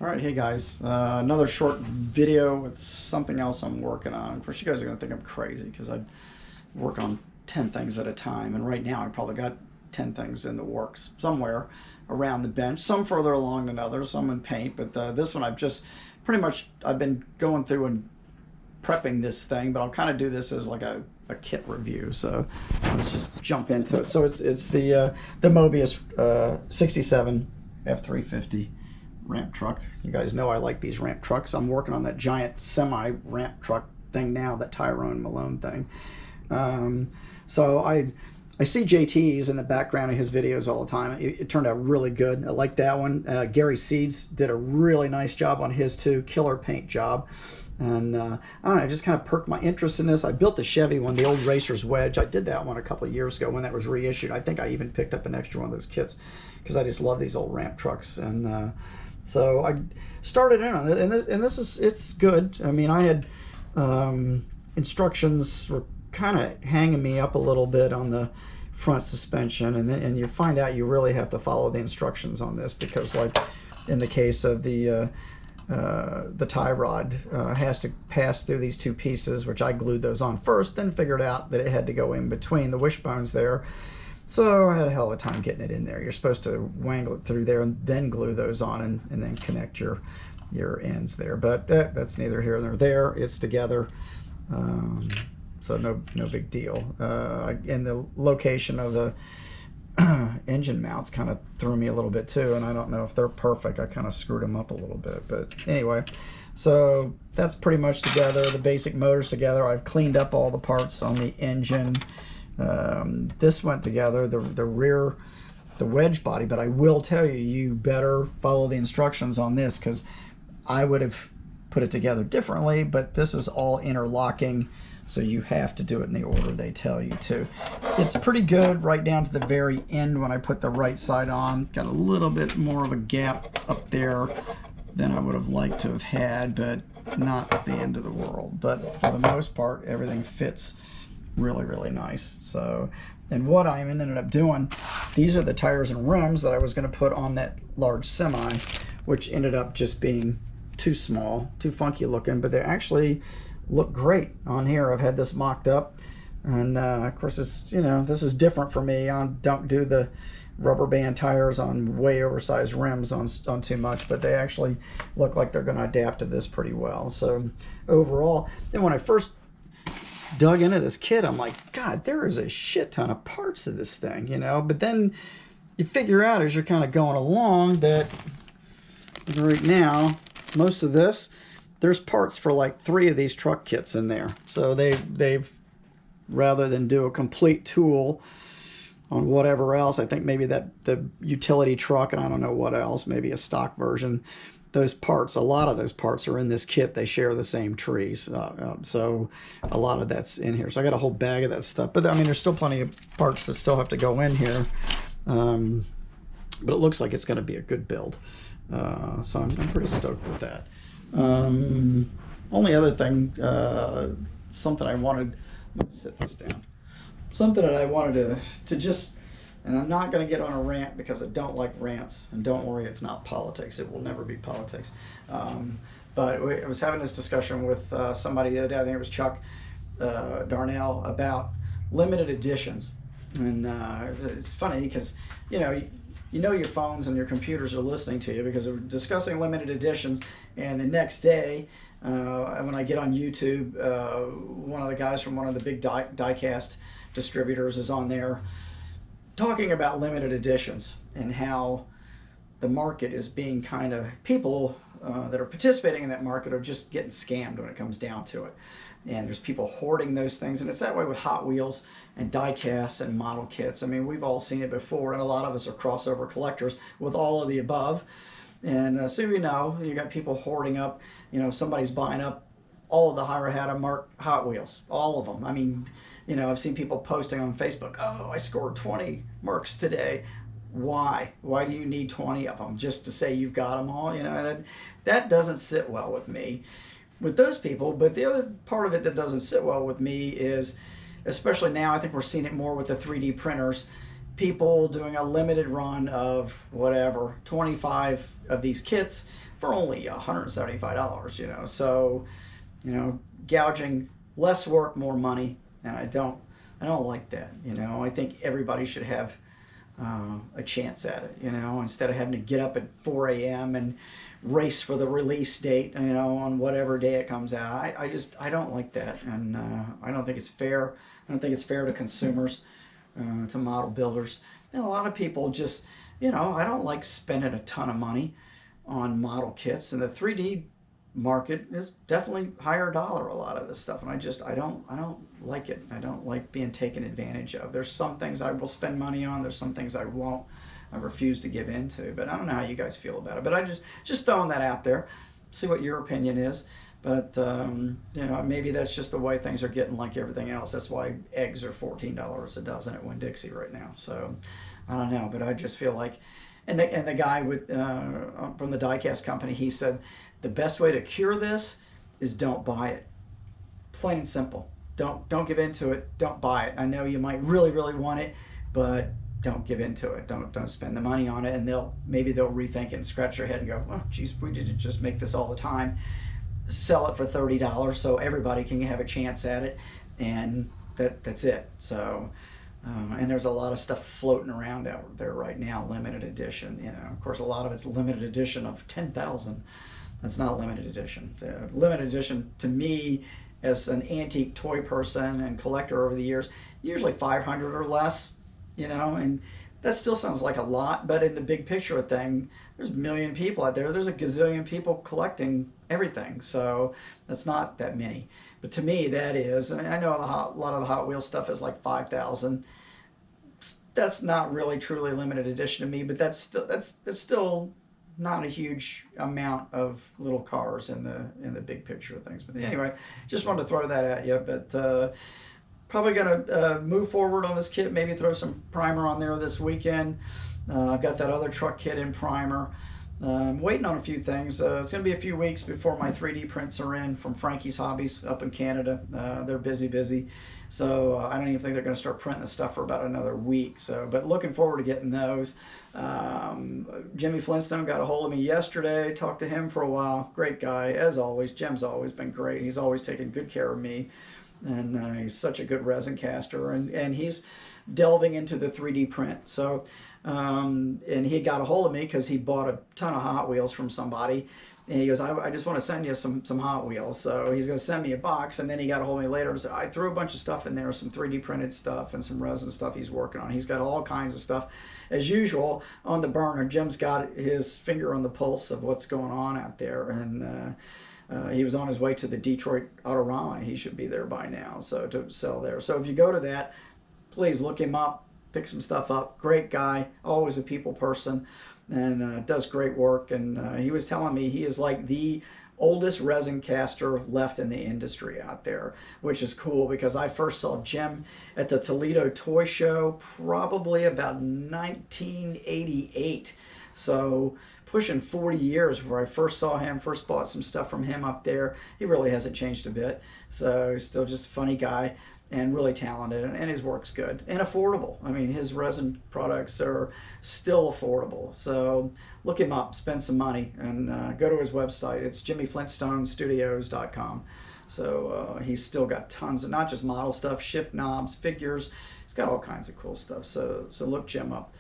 All right, hey guys, another short video with something else I'm working on. Of course, you guys are going to think I'm crazy because I work on 10 things at a time, and right now I probably got 10 things in the works somewhere around the bench, some further along than others, some in paint, but this one I've been going through and prepping this thing, but I'll kind of do this as like a kit review, so let's just jump into it. So it's the Mobius 67 F350 ramp truck. You guys know I like these ramp trucks. I'm working on that giant semi ramp truck thing now, that Tyrone Malone thing. So I see JT's in the background of his videos all the time. It turned out really good. I like that one. Gary Seeds did a really nice job on his too. Killer paint job. And I don't know, I just kind of perked my interest in this. I built the Chevy one, the old Racer's Wedge. I did that one a couple of years ago when that was reissued. I think I even picked up an extra one of those kits because I just love these old ramp trucks. And so I started in on it, and it's good. I mean, I had instructions were kind of hanging me up a little bit on the front suspension, and you find out you really have to follow the instructions on this because, like in the case of the tie rod, has to pass through these two pieces, which I glued those on first, then figured out that it had to go in between the wishbones there. So I had a hell of a time getting it in there. You're supposed to wangle it through there and then glue those on and then connect your ends there. But that's neither here nor there. It's together. So no big deal. And the location of the engine mounts kind of threw me a little bit too, and I don't know if they're perfect. I kind of screwed them up a little bit, but anyway, so that's pretty much together. The basic motor's together. I've cleaned up all the parts on the engine. This went together, the rear, the wedge body, but I will tell you, you better follow the instructions on this because I would have put it together differently, but this is all interlocking, so you have to do it in the order they tell you to. It's pretty good right down to the very end when I put the right side on. Got a little bit more of a gap up there than I would have liked to have had, but not the end of the world. But for the most part, everything fits really nice. So, and what I ended up doing, these are the tires and rims that I was going to put on that large semi, which ended up just being too small, too funky looking, but they actually look great on here. I've had this mocked up, and of course it's, you know, this is different for me. I don't do the rubber band tires on way oversized rims on too much, but they actually look like they're going to adapt to this pretty well. So overall, then when I first dug into this kit, I'm like, God, there is a shit ton of parts of this thing, you know. But then you figure out as you're kind of going along that right now, most of this, there's parts for like 3 of these truck kits in there. So they've rather than do a complete tool on whatever else, I think maybe that the utility truck and I don't know what else, maybe a stock version, those parts, a lot of those parts are in this kit. They share the same trees, so a lot of that's in here. So I got a whole bag of that stuff, but I mean there's still plenty of parts that still have to go in here, but it looks like it's going to be a good build, so I'm pretty stoked with that. Only other thing, something I wanted, let me sit this down, something that I wanted to just, and I'm not going to get on a rant because I don't like rants, and don't worry, it's not politics. It will never be politics. But I was having this discussion with somebody the other day, I think it was Chuck Darnell, about limited editions. And it's funny because, you know your phones and your computers are listening to you because we're discussing limited editions, and the next day, when I get on YouTube, one of the guys from one of the big diecast distributors is on there talking about limited editions and how the market is being kind of, people that are participating in that market are just getting scammed when it comes down to it. And there's people hoarding those things, and it's that way with Hot Wheels and die-casts and model kits. I mean, we've all seen it before, and a lot of us are crossover collectors with all of the above. And so you know, you got people hoarding up, you know, somebody's buying up all of the Hirahata Mark Hot Wheels, all of them. I mean, you know, I've seen people posting on Facebook, oh, I scored 20 Mercs today. Why? Why do you need 20 of them? Just to say you've got them all? You know, that doesn't sit well with me, with those people. But the other part of it that doesn't sit well with me is, especially now, I think we're seeing it more with the 3D printers, people doing a limited run of whatever 25 of these kits for only $175, so gouging less work, more money, and I don't like that. I think everybody should have a chance at it, instead of having to get up at 4 a.m. and race for the release date, on whatever day it comes out. I don't like that, and I don't think it's fair. I don't think it's fair to consumers, to model builders. And a lot of people just, I don't like spending a ton of money on model kits, and the 3D market is definitely higher dollar, a lot of this stuff, and I don't like it. I don't like being taken advantage of. There's some things I will spend money on, there's some things I won't. I refuse to give in to, but I don't know how you guys feel about it. But I just throwing that out there, see what your opinion is. But maybe that's just the way things are getting, like everything else. That's why eggs are $14 a dozen at Winn-Dixie right now. So I don't know, but I just feel like, and the guy with from the diecast company, he said the best way to cure this is don't buy it. Plain and simple. Don't give into it. Don't buy it. I know you might really want it, but don't give into it. Don't spend the money on it, and maybe they'll rethink it and scratch their head and go, oh geez, we didn't just make this all the time. Sell it for $30 so everybody can have a chance at it, and that's it. So and there's a lot of stuff floating around out there right now, limited edition. Of course, a lot of it's limited edition of 10,000. That's not limited edition. The limited edition, to me, as an antique toy person and collector over the years, usually 500 or less, and that still sounds like a lot, but in the big picture of thing, there's a million people out there. There's a gazillion people collecting everything, so that's not that many. But to me, that is, and I know a lot of the Hot Wheels stuff is like 5,000. That's not really truly limited edition to me, but that's still not a huge amount of little cars in the big picture of things. But anyway, just wanted to throw that at you. But probably gonna move forward on this kit. Maybe throw some primer on there this weekend. I've got that other truck kit in primer. I'm waiting on a few things. It's going to be a few weeks before my 3D prints are in from Frankie's Hobbies up in Canada. They're busy. So I don't even think they're going to start printing the stuff for about another week. So, but looking forward to getting those. Jimmy Flintstone got a hold of me yesterday. Talked to him for a while. Great guy, as always. Jim's always been great. He's always taken good care of me. And he's such a good resin caster. And he's delving into the 3D print. So, and he got a hold of me because he bought a ton of Hot Wheels from somebody. And he goes, I just want to send you some Hot Wheels. So he's going to send me a box. And then he got a hold of me later and said, I threw a bunch of stuff in there, some 3D printed stuff and some resin stuff he's working on. He's got all kinds of stuff. As usual, on the burner, Jim's got his finger on the pulse of what's going on out there. And he was on his way to the Detroit Autorama. He should be there by now, so to sell there. So if you go to that, please look him up, pick some stuff up. Great guy, always a people person, and does great work. And he was telling me he is like the oldest resin caster left in the industry out there, which is cool because I first saw Jim at the Toledo Toy Show probably about 1988. So pushing 40 years where I first saw him, first bought some stuff from him up there. He really hasn't changed a bit. So he's still just a funny guy and really talented, and his work's good and affordable. I mean, his resin products are still affordable. So look him up, spend some money, and go to his website. It's jimmyflintstonestudios.com. So he's still got tons of not just model stuff, shift knobs, figures. He's got all kinds of cool stuff. So look Jim up.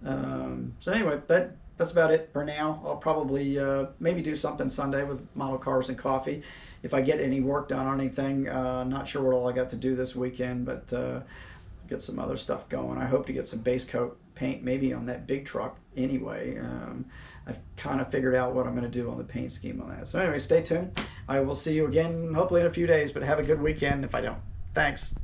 So anyway, that's about it for now. I'll probably maybe do something Sunday with model cars and coffee if I get any work done on anything. Not sure what all I got to do this weekend, but get some other stuff going. I hope to get some base coat paint maybe on that big truck anyway. I've kind of figured out what I'm going to do on the paint scheme on that. So anyway, stay tuned. I will see you again hopefully in a few days, but have a good weekend if I don't. Thanks.